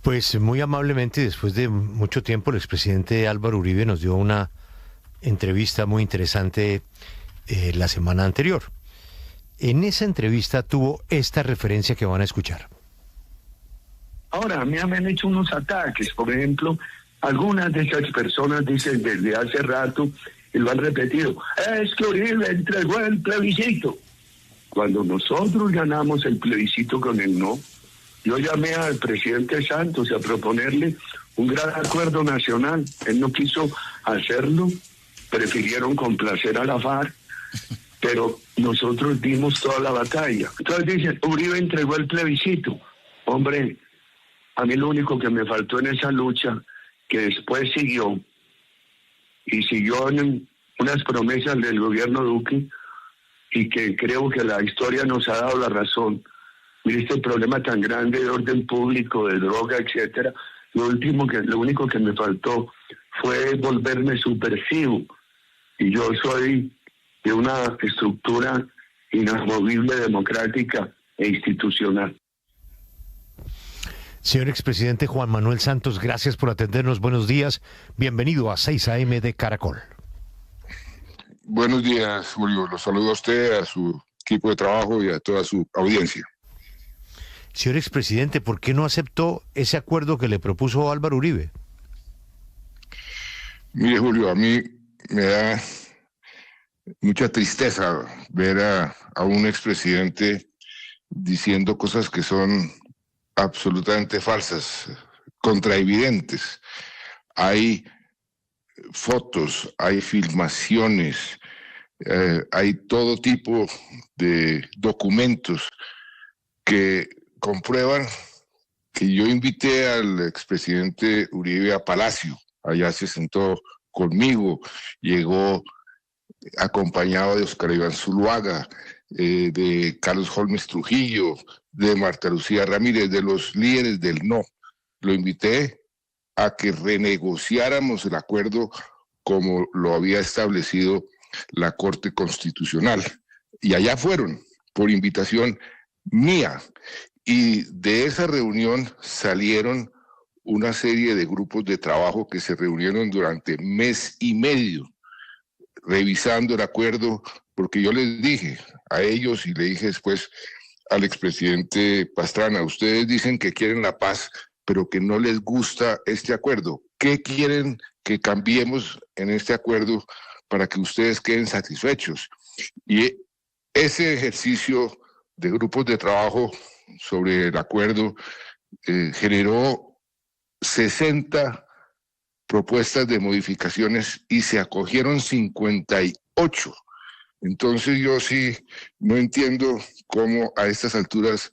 Pues muy amablemente, después de mucho tiempo, el expresidente Álvaro Uribe nos dio una entrevista muy interesante la semana anterior. En esa entrevista tuvo esta referencia que van a escuchar. Ahora, a mí me han hecho unos ataques. Por ejemplo, algunas de esas personas dicen desde hace rato, y lo han repetido, es que Uribe entregó el plebiscito. Cuando nosotros ganamos el plebiscito con el no, yo llamé al presidente Santos a proponerle un gran acuerdo nacional. Él no quiso hacerlo, prefirieron complacer a la FARC, pero nosotros dimos toda la batalla. Entonces dicen, Uribe entregó el plebiscito. Hombre, a mí lo único que me faltó en esa lucha, que después siguió, y siguió en unas promesas del gobierno Duque, y que creo que la historia nos ha dado la razón. Mire, este problema tan grande de orden público, de droga, etcétera, lo único que me faltó fue volverme subversivo. Y yo soy de una estructura inamovible, democrática e institucional. Señor expresidente Juan Manuel Santos, gracias por atendernos. Buenos días. Bienvenido a 6 AM de Caracol. Buenos días, Julio. Los saludo a usted, a su equipo de trabajo y a toda su audiencia. Señor expresidente, ¿por qué no aceptó ese acuerdo que le propuso Álvaro Uribe? Mire, Julio, a mí me da mucha tristeza ver a un expresidente diciendo cosas que son absolutamente falsas, contraevidentes. Hay fotos, hay filmaciones, hay todo tipo de documentos que comprueban que yo invité al expresidente Uribe a Palacio. Allá se sentó conmigo, llegó acompañado de Oscar Iván Zuluaga, de Carlos Holmes Trujillo, de Marta Lucía Ramírez, de los líderes del no. Lo invité a que renegociáramos el acuerdo como lo había establecido la Corte Constitucional. Y allá fueron, por invitación mía. Y de esa reunión salieron una serie de grupos de trabajo que se reunieron durante mes y medio, revisando el acuerdo, porque yo les dije a ellos y le dije después al expresidente Pastrana, ustedes dicen que quieren la paz, pero que no les gusta este acuerdo. ¿Qué quieren que cambiemos en este acuerdo para que ustedes queden satisfechos? Y ese ejercicio de grupos de trabajo sobre el acuerdo generó 60 propuestas de modificaciones y se acogieron 58. Entonces yo sí no entiendo cómo a estas alturas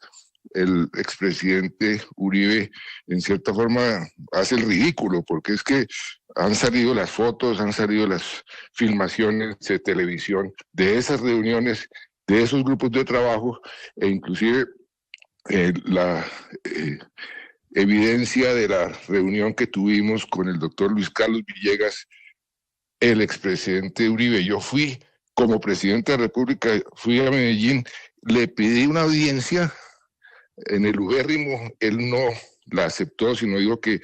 el expresidente Uribe en cierta forma hace el ridículo, porque es que han salido las fotos, han salido las filmaciones de televisión de esas reuniones, de esos grupos de trabajo, e inclusive la evidencia de la reunión que tuvimos con el doctor Luis Carlos Villegas, el expresidente Uribe. Yo fui como presidente de la República, fui a Medellín, le pedí una audiencia en el ubérrimo, él no la aceptó, sino dijo que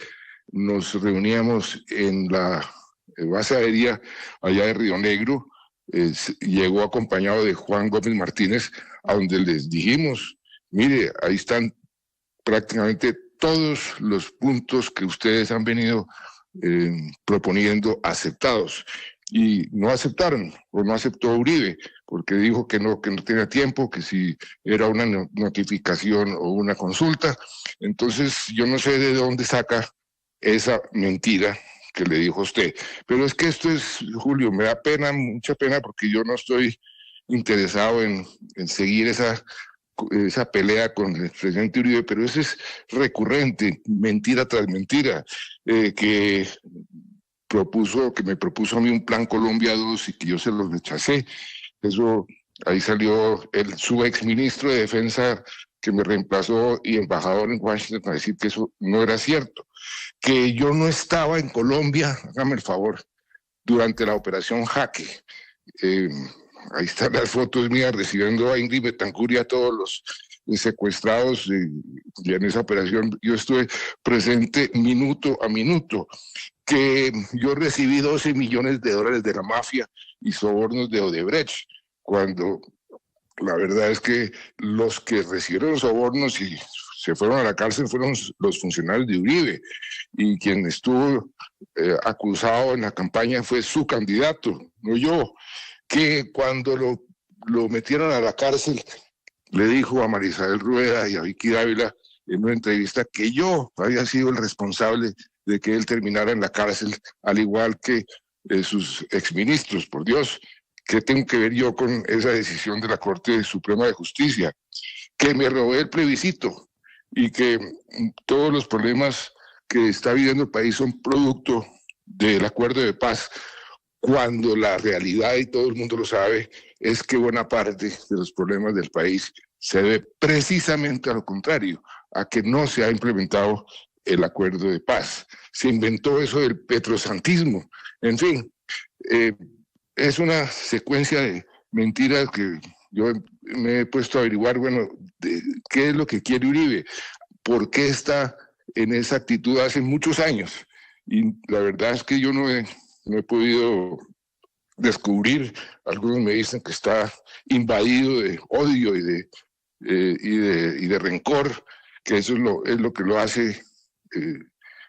nos reuníamos en la base aérea allá de Río Negro. Llegó acompañado de Juan Gómez Martínez, a donde les dijimos, mire, ahí están prácticamente todos los puntos que ustedes han venido proponiendo aceptados. Y no aceptaron, o no aceptó Uribe, porque dijo que no tenía tiempo, que si era una notificación o una consulta. Entonces yo no sé de dónde saca esa mentira que le dijo a usted. Pero es que esto es, Julio, me da pena, mucha pena, porque yo no estoy interesado en seguir esa pelea con el presidente Uribe, pero eso es recurrente, mentira tras mentira, que me propuso a mí un plan Colombia 2 y que yo se lo rechacé. Eso, ahí salió su exministro de Defensa que me reemplazó y embajador en Washington a decir que eso no era cierto. Que yo no estaba en Colombia, hágame el favor, durante la operación Jaque. Ahí están las fotos mías recibiendo a Ingrid Betancourt y a todos los secuestrados, y en esa operación yo estuve presente minuto a minuto, que yo recibí $12 millones de la mafia y sobornos de Odebrecht, cuando la verdad es que los que recibieron sobornos y se fueron a la cárcel fueron los funcionarios de Uribe, y quien estuvo acusado en la campaña fue su candidato, no yo, que cuando lo metieron a la cárcel le dijo a María Isabel Rueda y a Vicky Dávila en una entrevista que yo había sido el responsable de que él terminara en la cárcel, al igual que sus exministros. Por Dios, ¿qué tengo que ver yo con esa decisión de la Corte Suprema de Justicia? Que me robé el plebiscito y que todos los problemas que está viviendo el país son producto del acuerdo de paz, cuando la realidad, y todo el mundo lo sabe, es que buena parte de los problemas del país se debe precisamente a lo contrario, a que no se ha implementado el acuerdo de paz. Se inventó eso del petrosantismo. En fin, es una secuencia de mentiras que yo me he puesto a averiguar, bueno, qué es lo que quiere Uribe, por qué está en esa actitud hace muchos años. Y la verdad es que yo no he podido descubrir. Algunos me dicen que está invadido de odio y de rencor, que eso es lo que lo hace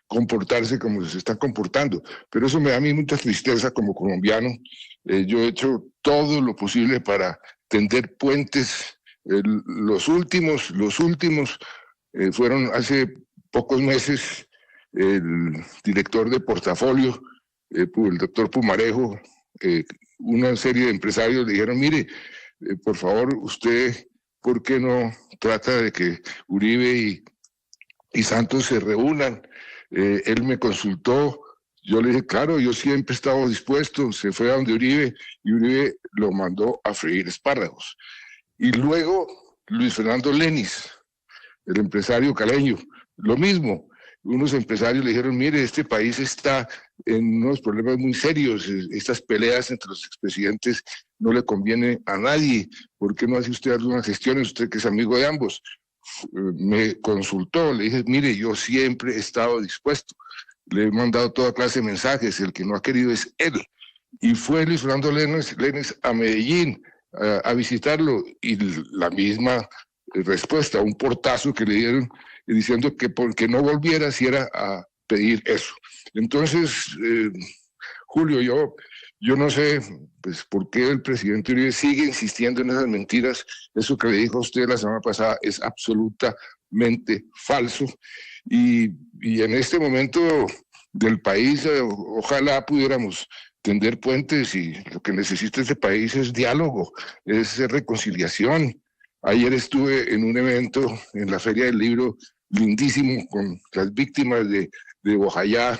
comportarse como se está comportando. Pero eso me da a mí mucha tristeza como colombiano. Yo he hecho todo lo posible para tender puentes. Los últimos fueron hace pocos meses. El director de portafolio, el doctor Pumarejo, una serie de empresarios le dijeron, mire, por favor, usted, ¿por qué no trata de que Uribe y Santos se reúnan? Él me consultó, yo le dije, claro, yo siempre he estado dispuesto. Se fue a donde Uribe y Uribe lo mandó a freír espárragos. Y luego Luis Fernando Lenis, el empresario caleño, lo mismo. Unos empresarios le dijeron, mire, este país está en unos problemas muy serios, estas peleas entre los expresidentes no le conviene a nadie, ¿por qué no hace usted algunas gestiones, usted que es amigo de ambos? Me consultó, le dije, mire, yo siempre he estado dispuesto, le he mandado toda clase de mensajes, el que no ha querido es él. Y fue Luis Fernando Lenis a Medellín a visitarlo, y la misma respuesta, un portazo que le dieron diciendo que porque no volviera si era a pedir eso. Entonces, Julio, yo no sé pues, por qué el presidente Uribe sigue insistiendo en esas mentiras. Eso que le dijo a usted la semana pasada es absolutamente falso. Y en este momento del país, ojalá pudiéramos tender puentes, y lo que necesita este país es diálogo, es reconciliación. Ayer estuve en un evento en la Feria del Libro lindísimo con las víctimas de Bojayá,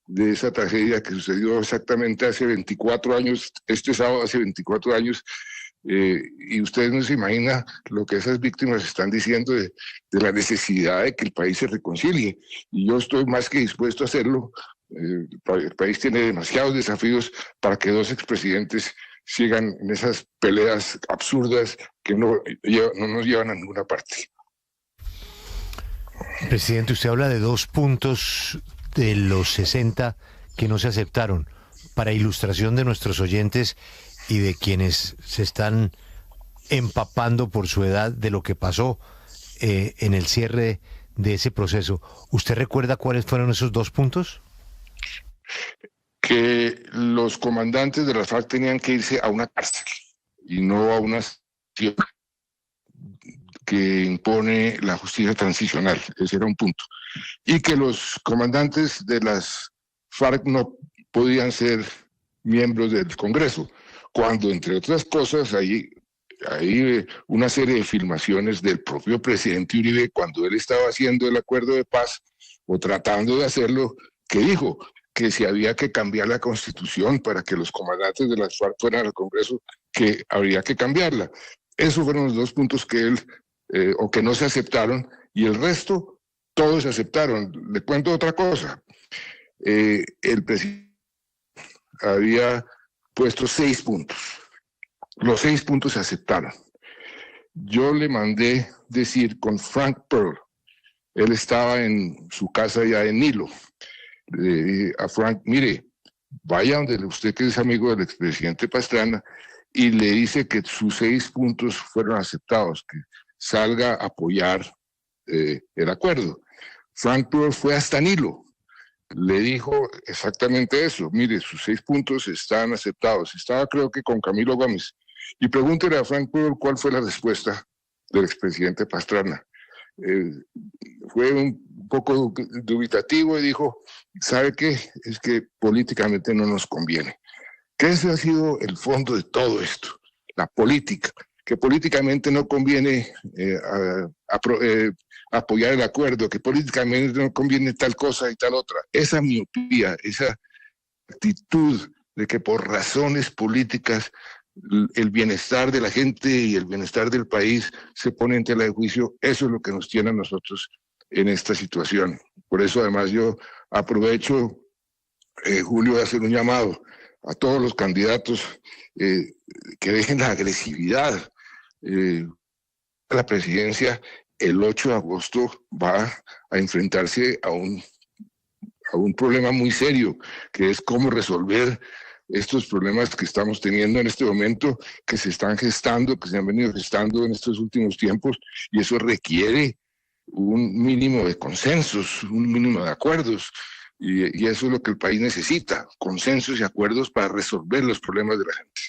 de esa tragedia que sucedió exactamente hace 24 años, este sábado hace 24 años, y ustedes no se imaginan lo que esas víctimas están diciendo de la necesidad de que el país se reconcilie, y yo estoy más que dispuesto a hacerlo. El país tiene demasiados desafíos para que dos expresidentes sigan en esas peleas absurdas que no nos llevan a ninguna parte. Presidente, usted habla de 2 puntos de los 60 que no se aceptaron. Para ilustración de nuestros oyentes y de quienes se están empapando por su edad de lo que pasó en el cierre de ese proceso, ¿usted recuerda cuáles fueron esos 2 puntos? Que los comandantes de las FARC tenían que irse a una cárcel y no a una ciudad que impone la justicia transicional. Ese era un punto. Y que los comandantes de las FARC no podían ser miembros del Congreso, cuando, entre otras cosas, hay una serie de filmaciones del propio presidente Uribe cuando él estaba haciendo el acuerdo de paz o tratando de hacerlo, que dijo que si había que cambiar la Constitución para que los comandantes de las FARC fueran al Congreso, que habría que cambiarla. Esos fueron los 2 puntos que él o que no se aceptaron, y el resto todos se aceptaron. Le cuento otra cosa. El presidente había puesto 6 puntos. Los 6 puntos se aceptaron. yo le mandé decir con Frank Pearl, él estaba en su casa allá en Nilo, le dije a Frank, mire, vaya donde usted que es amigo del expresidente Pastrana y le dice que sus 6 puntos fueron aceptados, que salga a apoyar el acuerdo. Frank Pearl fue hasta Nilo, le dijo exactamente eso, mire, sus 6 puntos están aceptados. Estaba creo que con Camilo Gómez. Y pregúntele a Frank Pearl cuál fue la respuesta del expresidente Pastrana. Fue un poco dubitativo y dijo, ¿sabe qué? Es que políticamente no nos conviene. Que ese ha sido el fondo de todo esto, la política, que políticamente no conviene apoyar el acuerdo, que políticamente no conviene tal cosa y tal otra. Esa miopía, esa actitud de que por razones políticas el bienestar de la gente y el bienestar del país se pone en tela de juicio, eso es lo que nos tiene a nosotros en esta situación. Por eso además yo aprovecho, Julio, de hacer un llamado a todos los candidatos que dejen la agresividad. La presidencia el 8 de agosto va a enfrentarse a un problema muy serio, que es cómo resolver estos problemas que estamos teniendo en este momento, que se están gestando, que se han venido gestando en estos últimos tiempos, y eso requiere un mínimo de consensos, un mínimo de acuerdos, y eso es lo que el país necesita, consensos y acuerdos para resolver los problemas de la gente.